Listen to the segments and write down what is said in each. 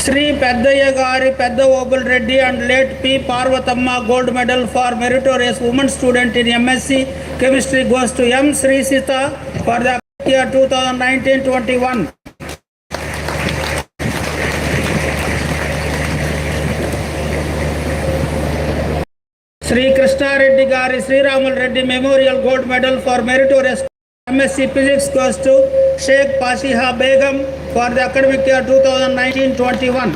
Sri Peddaya Gari Pedda Obul Reddy and late P. Parvatamma Gold Medal for Meritorious Women Student in MSc Chemistry goes to M. Sri Sita for the year 2019-21. Sri Krishna Reddy Gari Sri Ramal Reddy Memorial Gold Medal for Meritorious MSc Physics goes to Sheikh Pasiha Begum for the academic year 2019-21.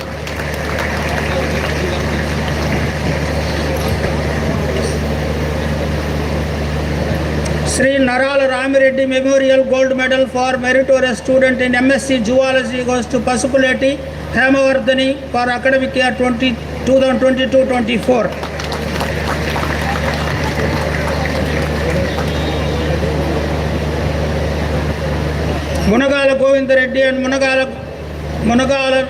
Sri Naral Ramireddy Memorial Gold Medal for Meritorious Student in MSc Zoology goes to Pasupuleti Hemavardhani for academic year 2022-24. Munagala Govinda Reddy and Munagala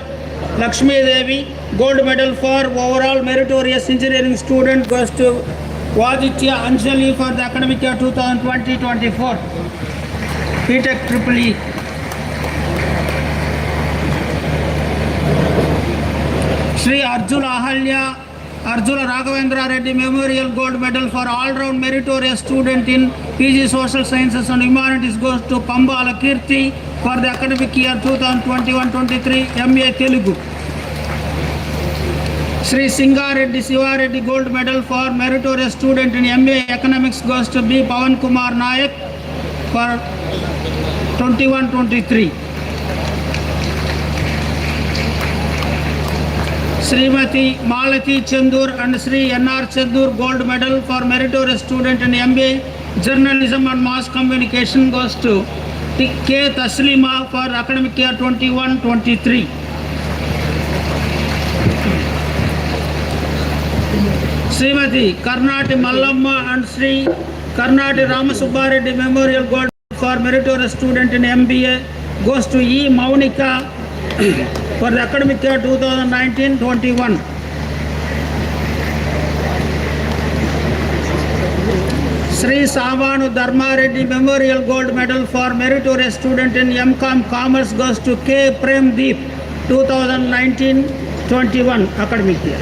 Lakshmi Devi Gold Medal for overall meritorious engineering student goes to Vajitya Anjali for the academic year 2020-24. BTech Triple E. Sri Arjuna Raghavendra Reddy Memorial Gold Medal for all-round meritorious student in PG Social Sciences and Humanities goes to Pambala Kirti for the academic year 2021-23 MA Telugu. Sri Singha Reddy Siva Reddy Gold Medal for meritorious student in MA Economics goes to B. Pavan Kumar Nayak for 21-23. Srimati Malati Chandur and Sri N.R. Chandur Gold Medal for meritorious student in MBA Journalism and Mass Communication goes to K. Taslima for academic year 21-23. Srimati Karnati Mallamma and Sri Karnati Ramasubbareddy Memorial Gold for meritorious student in MBA goes to E. Maunika for the academic year 2019-21. Sri Savanu Dharma Reddy Memorial Gold Medal for meritorious student in MCom Commerce goes to K. Premdeep 2019-21 academic year.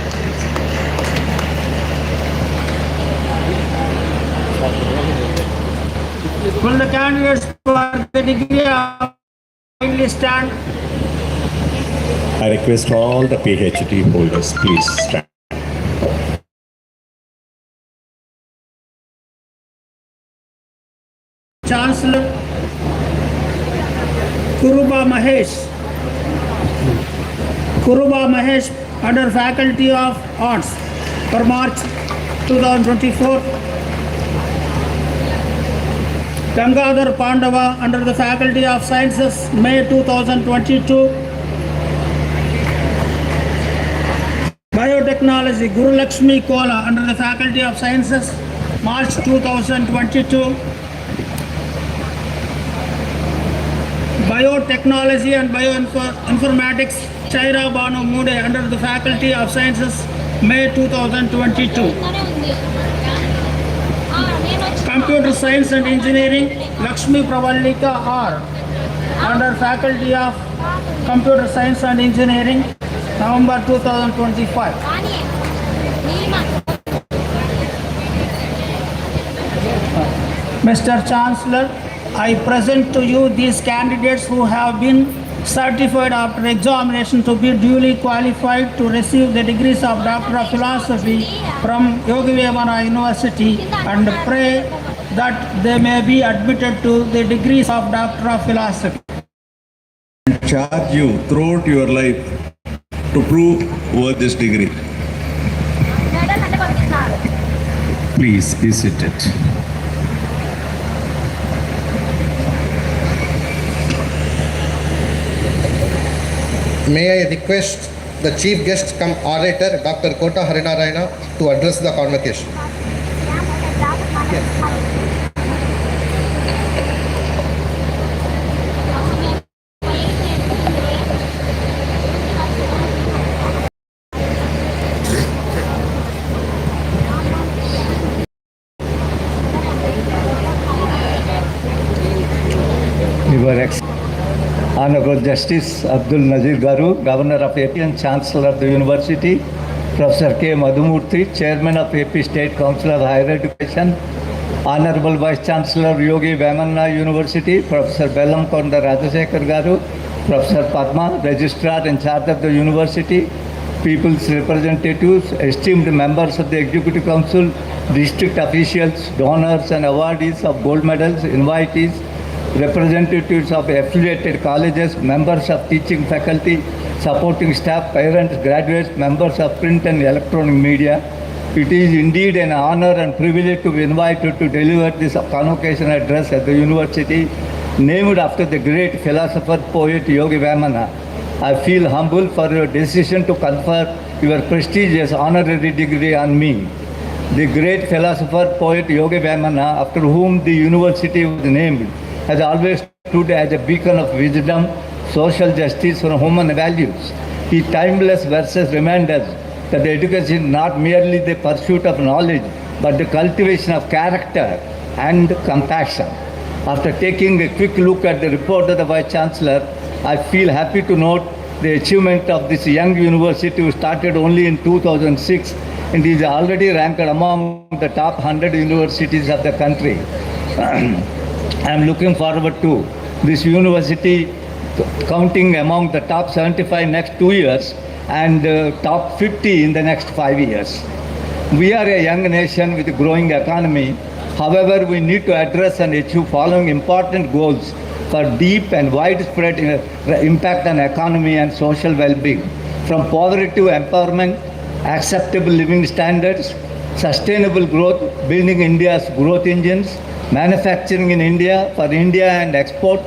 Will the candidates for the degree kindly stand? I request all the PhD holders, please stand. Chancellor Kuruba Mahesh under Faculty of Arts for March 2024. Gangadhar Pandava under the Faculty of Sciences May 2022. Biotechnology Guru Lakshmi Kola under the Faculty of Sciences March 2022. Biotechnology and Bioinformatics Chaira Banu Mude under the Faculty of Sciences May 2022. Computer Science and Engineering Lakshmi Pravallika R under Faculty of Computer Science and Engineering November 2025. Mr. Chancellor, I present to you these candidates who have been certified after examination to be duly qualified to receive the degrees of Doctor of Philosophy from Yogi Vemana University and pray that they may be admitted to the degrees of Doctor of Philosophy. Charge you throughout your life to prove worth this degree. Please be seated. May I request the chief guest cum orator, Dr. Kota Harinarayana, to address the convocation. On the Honorable Justice Abdul Nazir Garu, Governor of AP and Chancellor of the University, Professor K. Madhumurthy, Chairman of AP State Council of Higher Education, Honorable Vice Chancellor Yogi Vemanna University, Professor Bellam Konda Rajasekhar Garu, Professor Padma, Registrar in charge of the University, People's representatives, esteemed members of the Executive Council, district officials, donors and awardees of gold medals, invitees, representatives of affiliated colleges, members of teaching faculty, supporting staff, parents, graduates, members of print and electronic media. It is indeed an honor and privilege to be invited to deliver this convocation address at the university named after the great philosopher, poet Yogi Vemanna. I feel humbled for your decision to confer your prestigious honorary degree on me. The great philosopher, poet Yogi Vemanna, after whom the university was named, has always stood as a beacon of wisdom, social justice, and human values. His timeless verses remind us that education is not merely the pursuit of knowledge, but the cultivation of character and compassion. After taking a quick look at the report of the Vice Chancellor, I feel happy to note the achievement of this young university who started only in 2006 and is already ranked among the top 100 universities of the country. I am looking forward to this university counting among the top 75 next 2 years and top 50 in the next 5 years. We are a young nation with a growing economy. However, we need to address and achieve following important goals for deep and widespread impact on economy and social well-being, from poverty to empowerment, acceptable living standards, sustainable growth, building India's growth engines, manufacturing in India for India and export,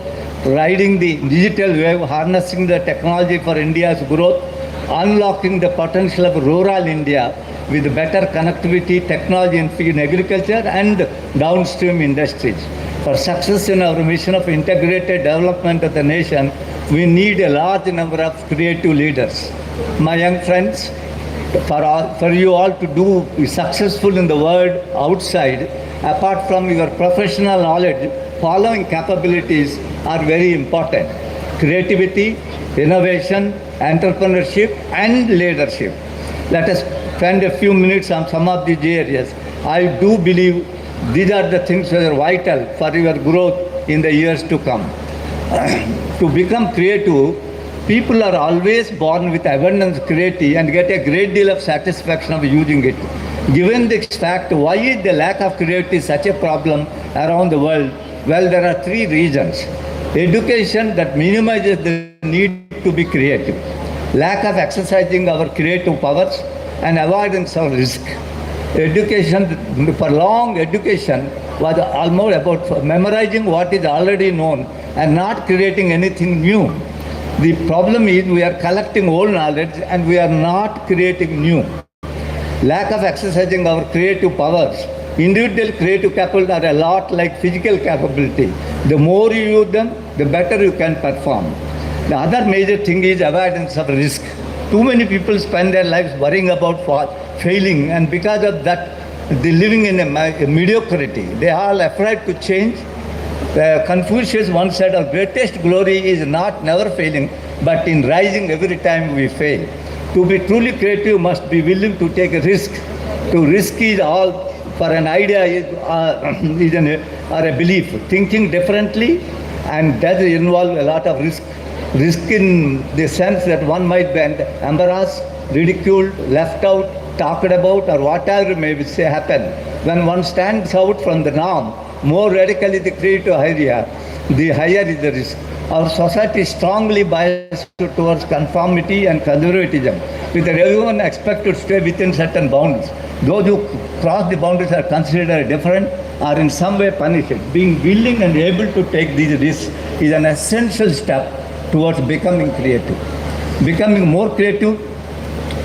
riding the digital wave, harnessing the technology for India's growth, unlocking the potential of rural India with better connectivity, technology in agriculture and downstream industries. For success in our mission of integrated development of the nation, we need a large number of creative leaders. My young friends, for you all to be successful in the world outside, apart from your professional knowledge, following capabilities are very important: creativity, innovation, entrepreneurship, and leadership. Let us spend a few minutes on some of these areas. I do believe these are the things that are vital for your growth in the years to come. To become creative, people are always born with abundance of creativity and get a great deal of satisfaction of using it. Given this fact, why is the lack of creativity such a problem around the world? Well, there are three reasons. Education that minimizes the need to be creative, lack of exercising our creative powers, and avoidance of risk. Education, for long education, was almost about memorizing what is already known and not creating anything new. The problem is we are collecting old knowledge and we are not creating new. Lack of exercising our creative powers. Individual creative capabilities are a lot like physical capability. The more you use them, the better you can perform. The other major thing is avoidance of risk. Too many people spend their lives worrying about failing, and because of that, they're living in a mediocrity. They are all afraid to change. Confucius once said, our greatest glory is not never failing, but in rising every time we fail. To be truly creative must be willing to take a risk. To risk is all for an idea or a belief. Thinking differently and does involve a lot of risk. Risk in the sense that one might be embarrassed, ridiculed, left out, talked about, or whatever may say happen. When one stands out from the norm, more radically the creative idea, the higher is the risk. Our society is strongly biased towards conformity and conservatism, with everyone expected to stay within certain bounds. Those who cross the boundaries are considered different or in some way punished. Being willing and able to take these risks is an essential step towards becoming creative. Becoming more creative,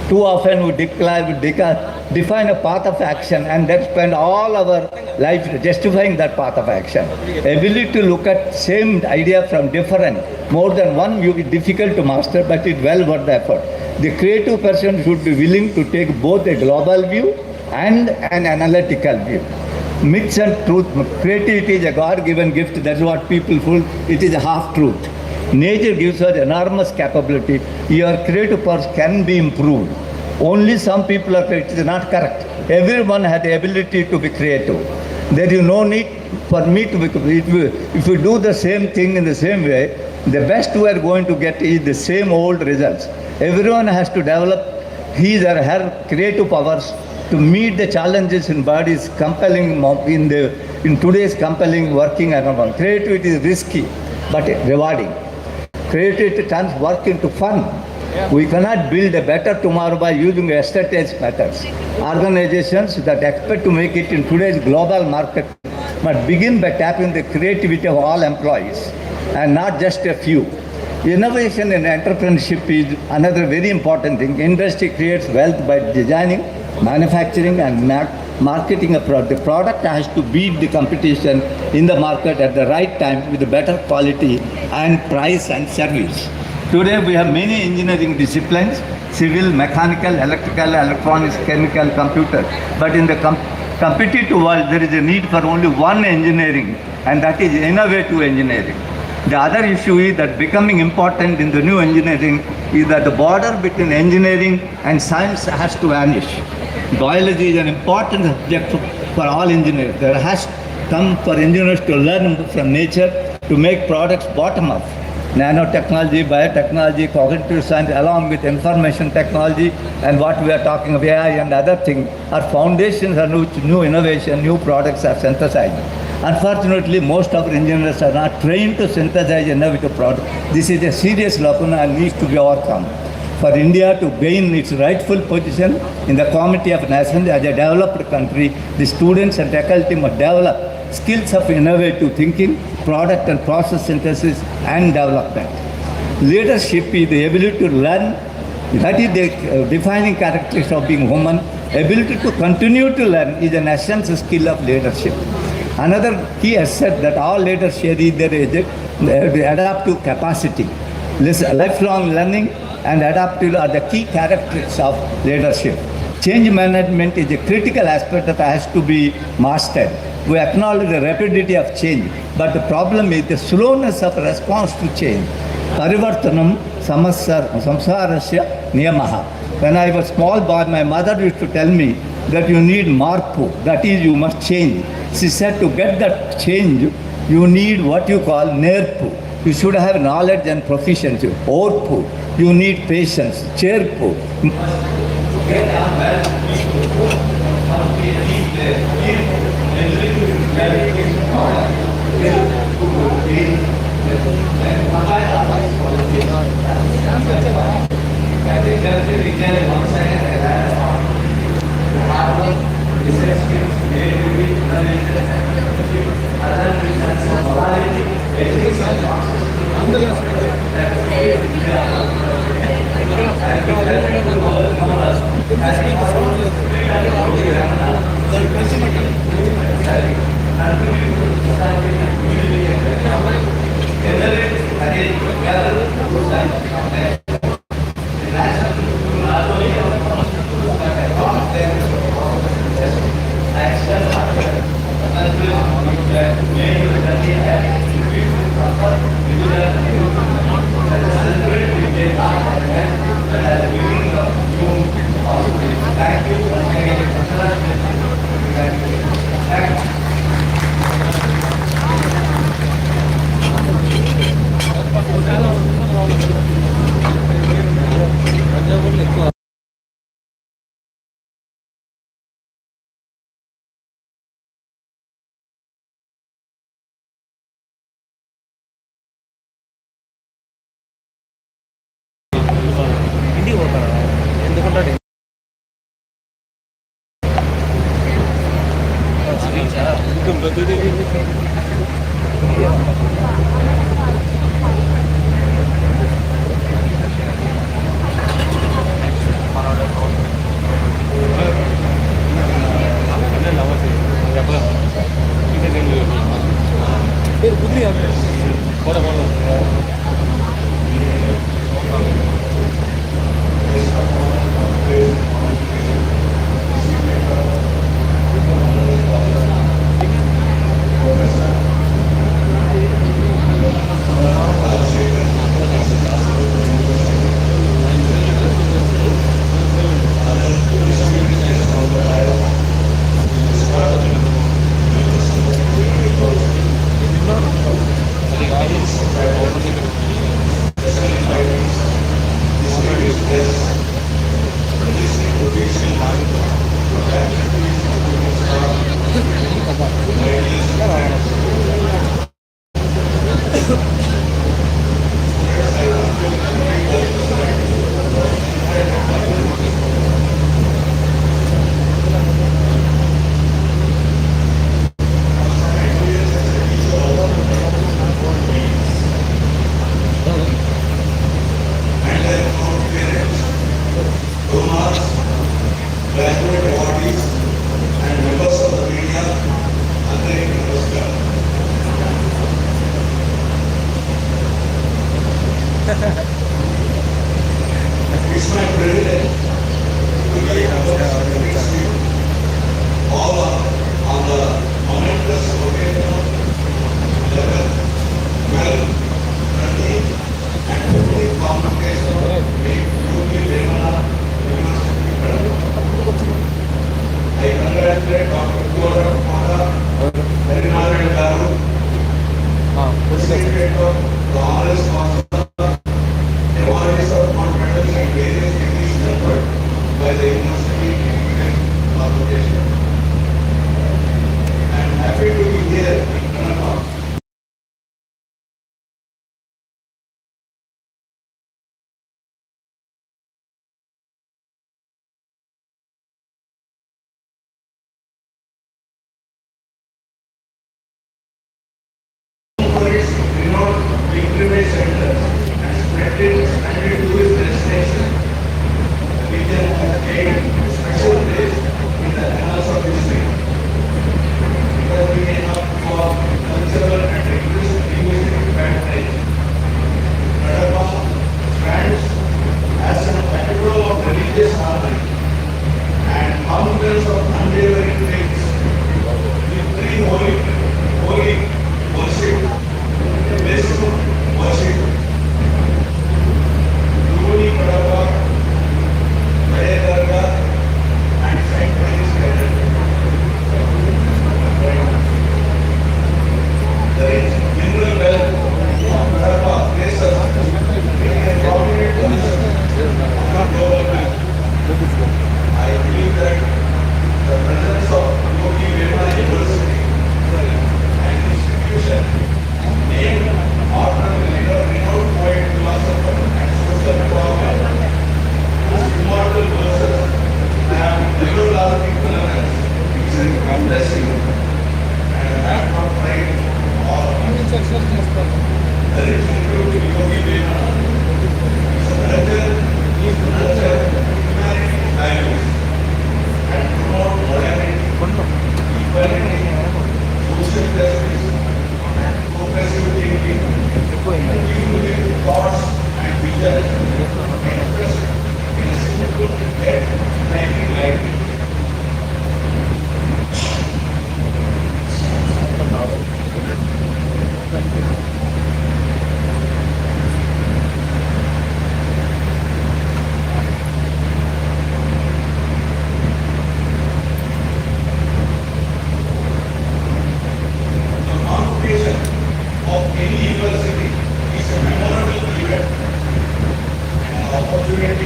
too often we define a path of action and then spend all our life justifying that path of action. Ability to look at same idea from different, more than one view is difficult to master, but it's well worth the effort. The creative person should be willing to take both a global view and an analytical view. Myths and truth. Creativity is a God-given gift. That's what people feel. It is a half-truth. Nature gives us enormous capability. Your creative powers can be improved. Only some people are creative. It is not correct. Everyone has the ability to be creative. There is no need for me to be. If we do the same thing in the same way, the best we are going to get is the same old results. Everyone has to develop his or her creative powers to meet the challenges in body's compelling in today's compelling working environment. Creativity is risky but rewarding. Creativity turns work into fun. We cannot build a better tomorrow by using yesterday's methods. Organizations that expect to make it in today's global market must begin by tapping the creativity of all employees and not just a few. Innovation in entrepreneurship is another very important thing. Industry creates wealth by designing, manufacturing and marketing a product. The product has to beat the competition in the market at the right time with a better quality and price and service. Today we have many engineering disciplines, civil, mechanical, electrical, electronics, chemical, computer. But in the competitive world, there is a need for only one engineering, and that is innovative engineering. The other issue is that becoming important in the new engineering is that the border between engineering and science has to vanish. Biology is an important subject for all engineers. There has come for engineers to learn from nature to make products bottom up. Nanotechnology, biotechnology, cognitive science, along with information technology and what we are talking of AI and other things are foundations on which new innovation, new products are synthesized. Unfortunately, most of our engineers are not trained to synthesize innovative products. This is a serious lacuna and needs to be overcome. For India to gain its rightful position in the Committee of Nations as a developed country, the students and faculty must develop skills of innovative thinking, product and process synthesis and development. Leadership is the ability to learn. That is the defining characteristic of being human. Ability to continue to learn is an essential skill of leadership. Another key asset that all leaders share is their adaptive capacity. Lifelong learning and adaptive are the key characteristics of leadership. Change management is a critical aspect that has to be mastered. We acknowledge the rapidity of change, but the problem is the slowness of response to change. Parivartanam samsarasya niyamaha. When I was small boy, my mother used to tell me that you need marpu, that is, you must change. She said to get that change, you need what you call nerpu. You should have knowledge and proficiency. Orpu, you need patience. Cherpu.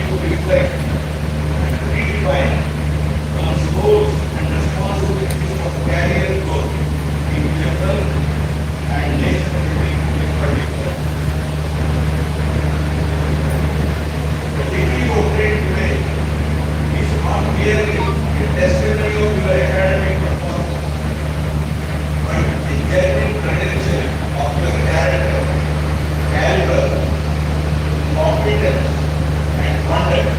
to reflect and redefine one's goals and responsibilities of career growth in general and nation building in particular. The degree obtained today is not merely a testimony of your academic performance, but a genuine credential of your character, caliber, competence, and conduct.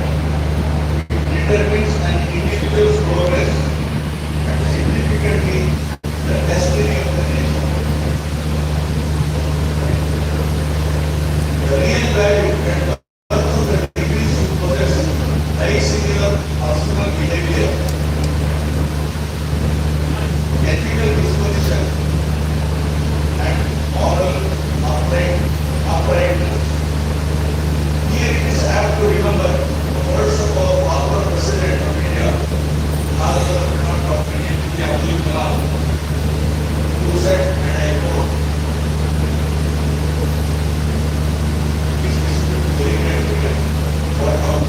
It determines an individual's progress and significantly the destiny of the nation. The real value and the worth of the degrees you possess lies in your personal behavior, ethical disposition, and moral uprightness. Here it is apt to remember the words of our former President of India, Dr. Abdul Kalam, who said, and I quote, "This is very significant what our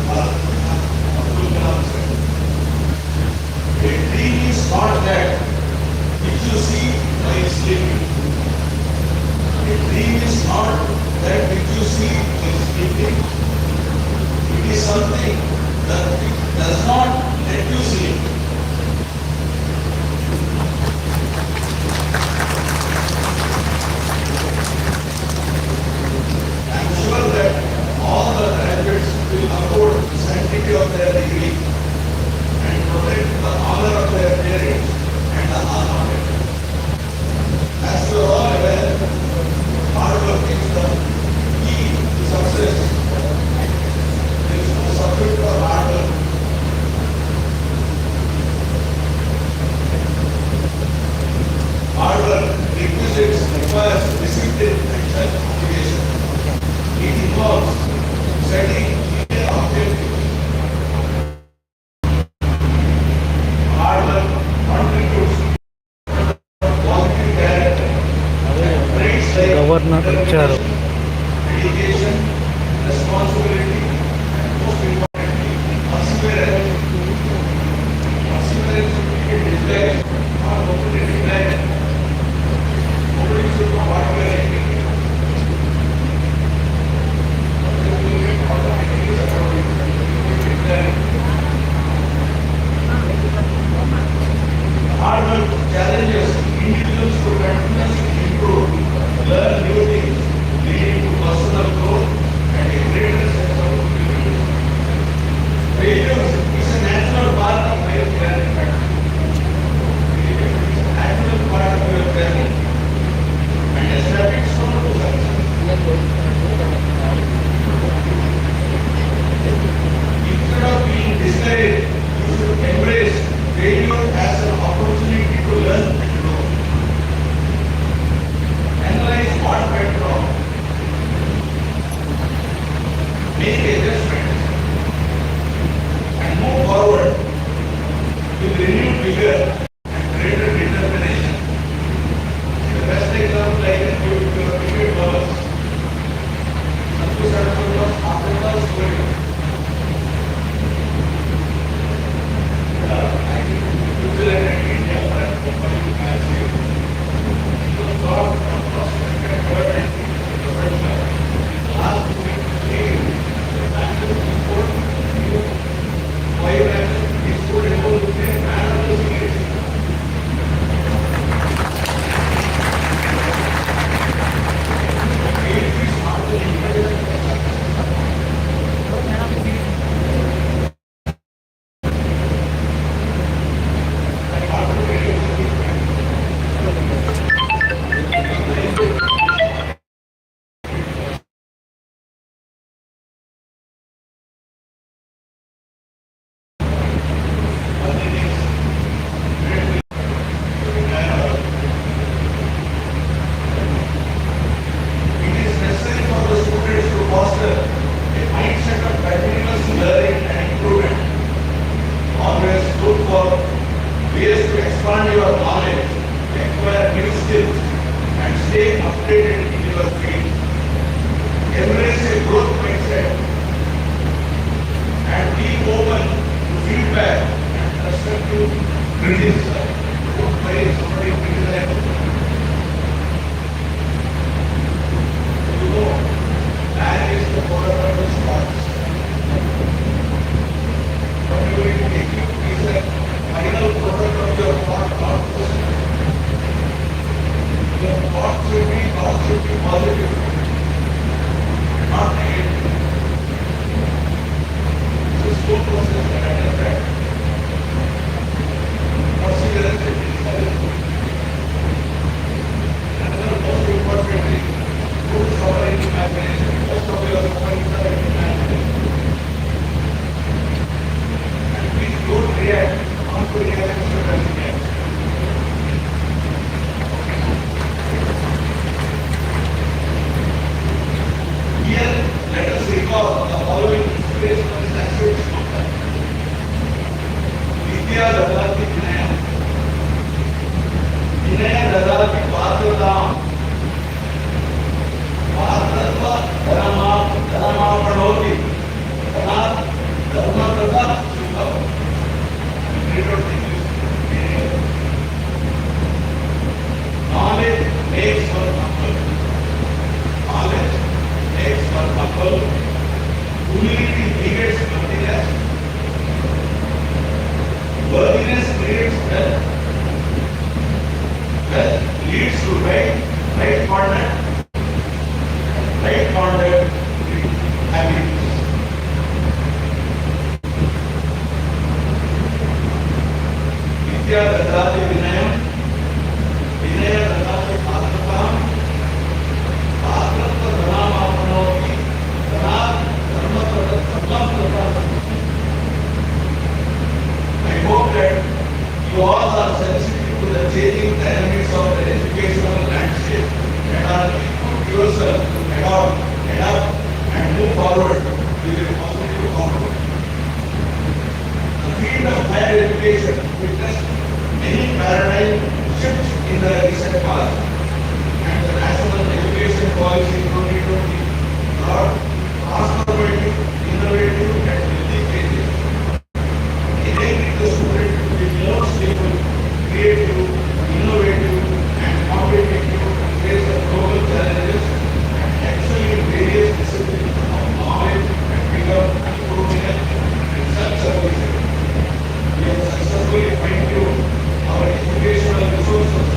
Abdul Kalam said. A dream is not that which you see while sleeping. A dream is not that which you see while sleeping. It is something that does not let you sleep." I am sure that all the graduates will uphold the sanctity of their degree and protect the honor of their parents and the unhonored. As you are all aware, hard work is the key to success. There is no substitute for hard work. Hard work requires discipline and self-motivation. It involves setting clear objectives. Hard work contributes to quality character and traits like dedication, responsibility, and most importantly, perseverance. Perseverance should be a desire, not only a desire. Nobody should know what we are aiming at. Hard work challenges individuals to continuously improve, learn new things, leading to personal growth and a greater sense of fulfillment. Failure is a natural part of your journey. Failure is a natural part of your journey and a stepping stone to success. Instead of being discouraged, you should embrace failure as an opportunity to learn and grow. Analyze what went wrong. Make adjustments. criticize, when somebody criticizes, you know, that is the product of thoughts. But you will take you is a final product of your thought process. Your thought should be positive, not negative. It's a slow process that I understand. Perseverance is necessary. Another most important thing, good summary imagination. Most of your summaries are in imagination. And please don't react on to reaction as react. Here, let us recall the following inspirational aspects of that. Vidya Dadati Vinaya. Vinaya Dadati Padradam. Padradva Dharma Pranoti. Dharma Dada Sukha. Read out English. Knowledge makes one humble. Knowledge makes one humble. Humility negates worthiness. Worthiness creates wealth. Wealth leads to right conduct. Right conduct happiness. Vidya Dadati Vinayam. Vinaya Dadati Patratam. Patrata Dhanama Pranoti. Dharma Pradam. I hope that you all are sensitive to the changing dynamics of the educational landscape and are equipped yourself to adapt and move forward with a positive outlook. The field of higher education witnessed many paradigm shifts in the recent past, and the National Education Policy 2020 brought transformative, innovative, and healthy changes, enabling the student to be more stable, creative, innovative, and competitive to face the global challenges and excel in various disciplines of knowledge and become improving and self-service. We have successfully fine-tuned our educational resources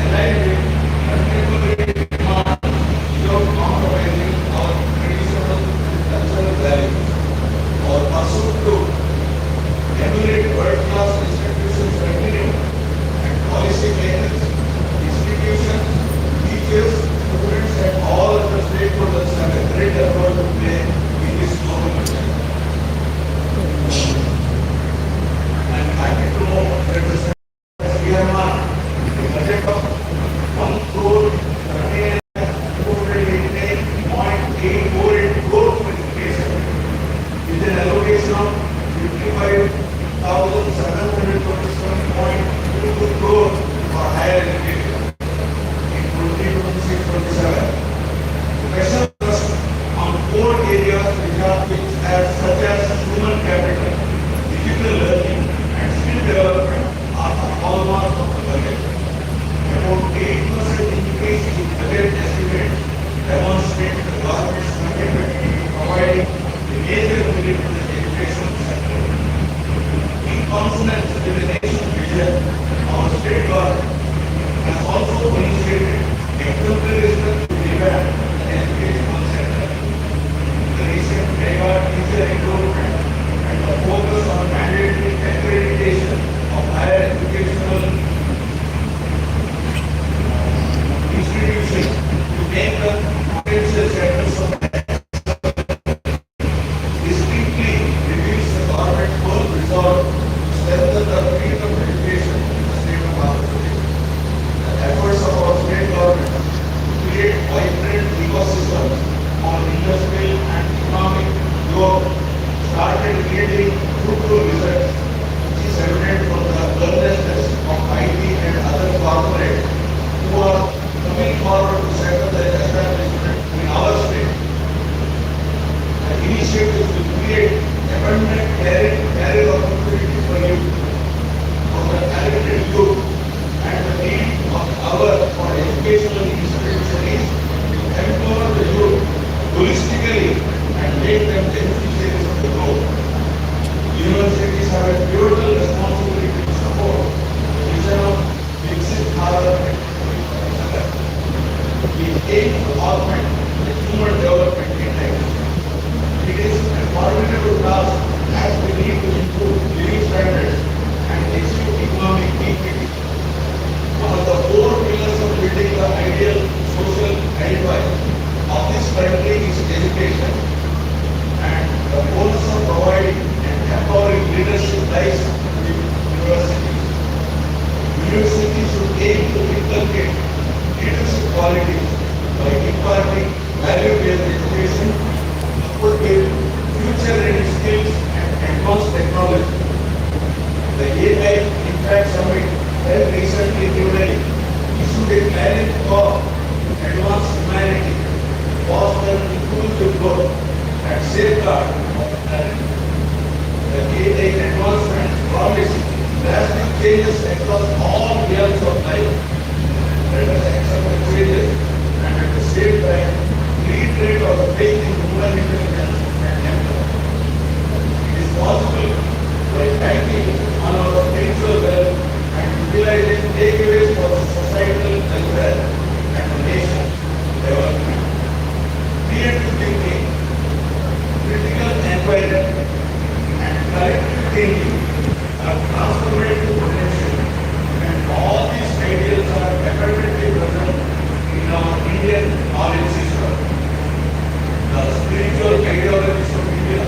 aligned with contemporary demands without compromising our traditional cultural values. Our pursuit to emulate world-class institutions continue, and policy makers, institutions, teachers, students, and all other stakeholders have a great role to play in this global mission. I am happy to know that the we have a budget of 1,288.8 crore for education, with an allocation of 55,727.22 crore for higher education in 2026-27. Special thrust on 4 areas such as human capital, digital learning, and skill development are the hallmarks of the budget. About 8% increase in budget estimate demonstrates the government's commitment to providing a major benefit to the education sector. In consonance with the nation's vision, our state government has also initiated exemplary steps to revamp the educational sector. The recent mega teacher recruitment and the focus on mandatory accreditation of higher educational institutions to make the potential centers of distinctly reveals the government's full resolve to strengthen the field of education in the state of Andhra Pradesh. The efforts of our state government to create vibrant ecosystems on industrial and economic growth started yielding fruitful results, which is evident from the earnestness of IT and other corporates who are coming forward to set up the establishment in our state. The initiatives will create abundant career opportunities for youth. From the have a pivotal responsibility to support the vision of Viksit Bharat. We aim to augment the human development index. It is a formidable task as we need to improve living standards and achieve economic equity. One of the four pillars of building the ideal social enterprise of this country is education, and the onus of providing and empowering leadership lies with universities. Universities should aim to inculcate leadership qualities by imparting value-based education, coupled with future-ready skills and advanced technology. The AI Impact Summit held recently in New Delhi issued a clarion call to advance humanity, foster inclusive growth, and safeguard of the planet. The AI advancement promise drastic changes across all realms of life. Let us accept the changes and at the same time reiterate our faith in human intelligence and empathy. It is possible by banking on our spiritual wealth and utilizing takeaways for societal welfare and the nation development. Creative thinking, critical inquiry, and collective thinking are transformative potential, and all these ideas are abundantly present in our Indian knowledge system. The spiritual ideologies of India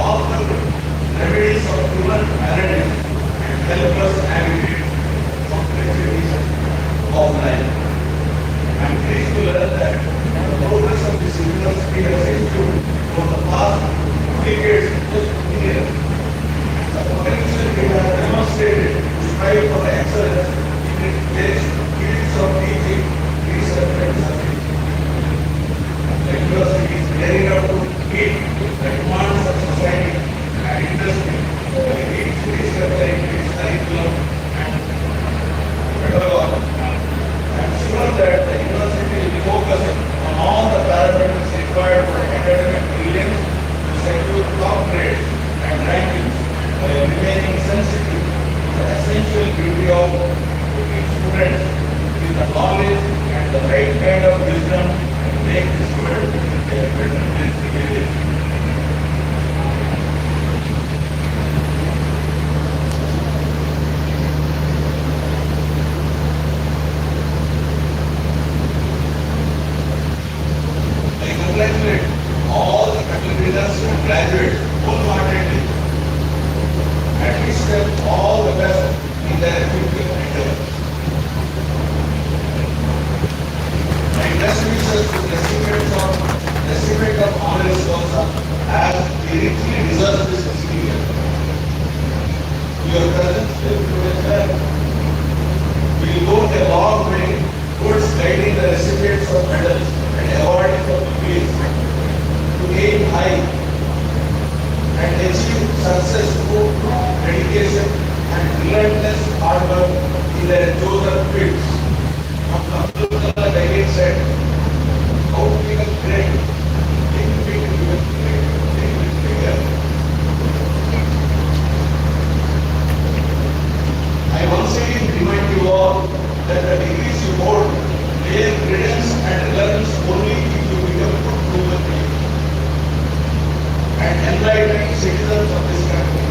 offer remedies of human maladies and help us navigate complexities of life. I am pleased to learn that the progress of this university has improved for the past decades just years. The potential it has demonstrated to strive for excellence in its various fields of teaching, research, and service. The university is gearing up to meet the demands of society and industry by restructuring its curriculum and pedagogy. I am sure that the university will focus on all the parameters required for academic brilliance to secure top grades and rankings by remaining sensitive to the essential duty of each student with the knowledge and the right kind of wisdom to make this world a better place to live in. I congratulate all the faculty leaders and graduates wholeheartedly and wish them all the best in their future endeavors. My best wishes to the recipient of honoris causa as he richly deserves this distinction. Your presence will go a long way towards guiding the recipients of medals and awardees of degrees to aim high and achieve success through dedication and relentless hard work in their chosen fields. Abdul Kalam again said, "How to become great? Think big to become great. Think bigger." I once again remind you all that the degrees you hold bear credence and relevance only if you become good human beings and enlightened citizens of this country.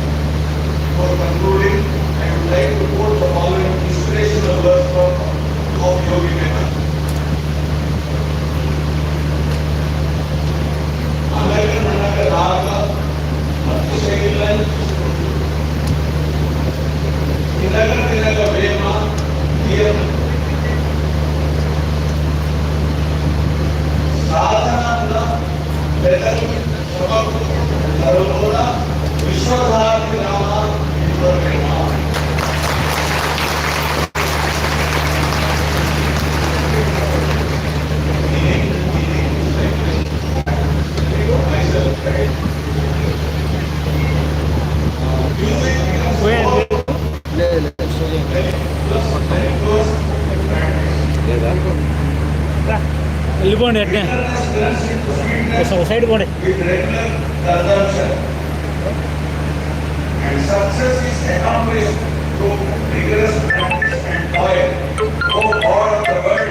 For concluding, I would like to quote the following inspirational words of Yogi Mehta. Annaga Nanaga Raga Mattu Segilan Tinaga Vema Diyam Sadhana Vedal Sabab Daruloda Vishwadharthi Rama Indra వెళ్ళిపోండి ఎట్నే side పోండి with regular consumption and success is accomplished through rigorous practice and toil. O God of the world,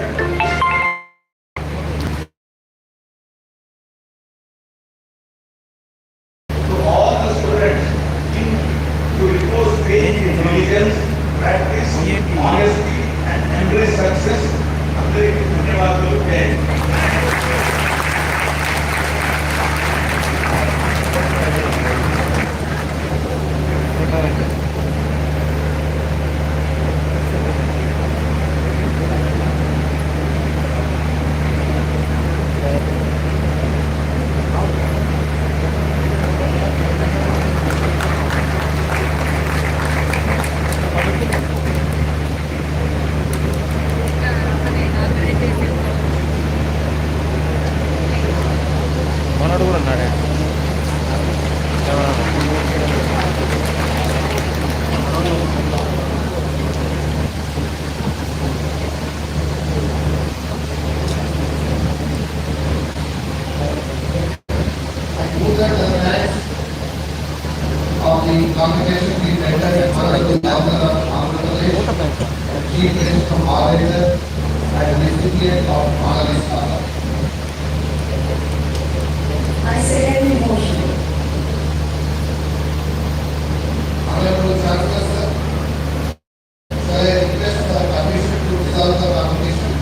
to all the students to repose faith in diligence, practice, honesty, and embrace success. అందరికీ ధన్యవాదాలు. మనోడు కూడా ఉన్నాడే of the congregation we enter and honorable governor of Andhra Pradesh, chief guest from orator and recipient of honoris causa. I second the motion. Honorable Chancellor, sir, sir, I request the commission to dissolve the nomination.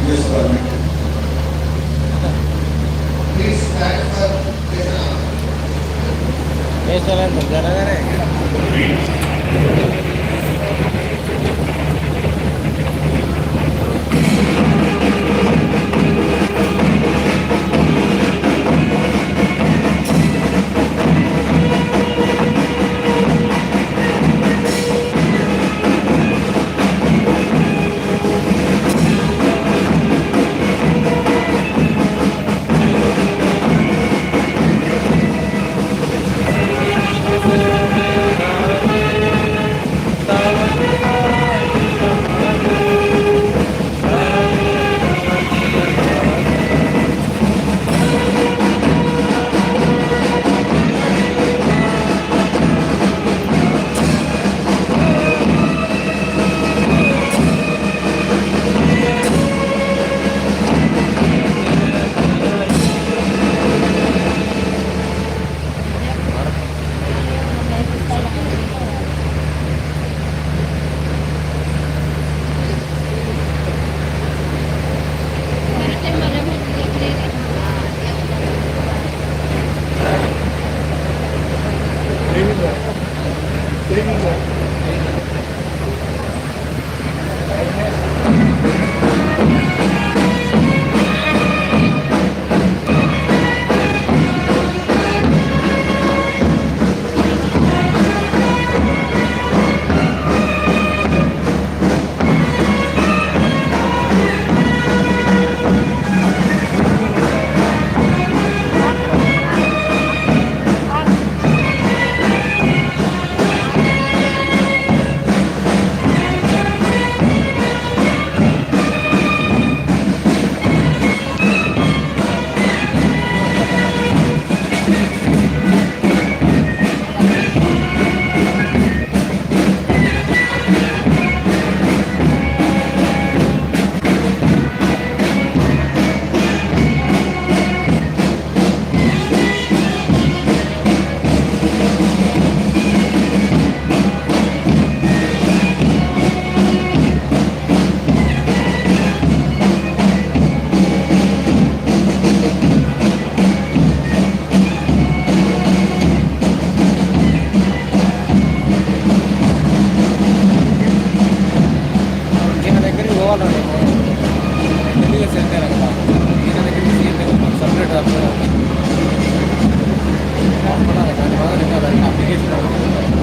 Yes, sir. Please stand for Gajjala. వేస్తాను జరగానే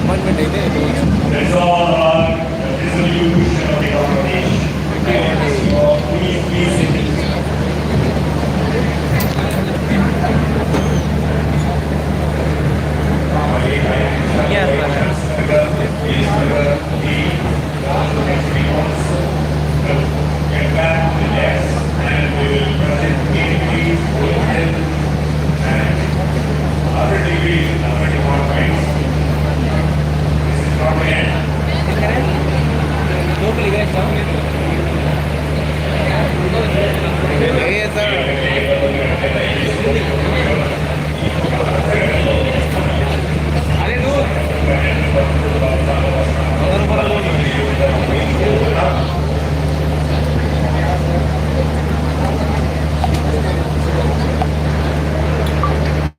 appointment అయితే That's all about the resolution of the congregation.